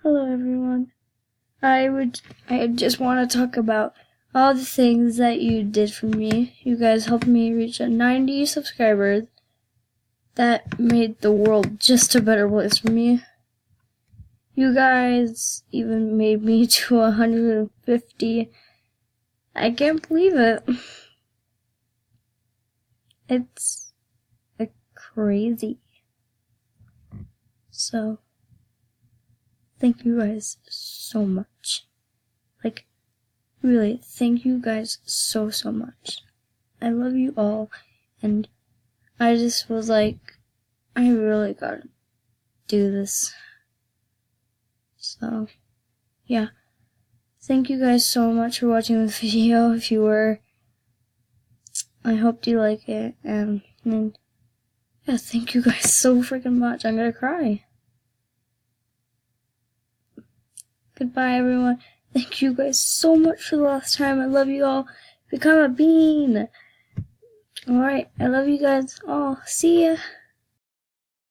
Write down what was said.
Hello everyone. I just want to talk about all the things that you did for me. You guys helped me reach 90 subscribers. That made the world just a better place for me. You guys even made me to 150. I can't believe it. It's crazy. So, thank you guys so much. Really, thank you guys so much. I love you all, and I just was like, I really gotta do this. So, yeah. Thank you guys so much for watching this video. If you were, I hope you like it, and yeah, thank you guys so freaking much. I'm gonna cry. Goodbye, everyone. Thank you guys so much for the last time. I love you all. Become a bean. Alright, I love you guys all. See ya.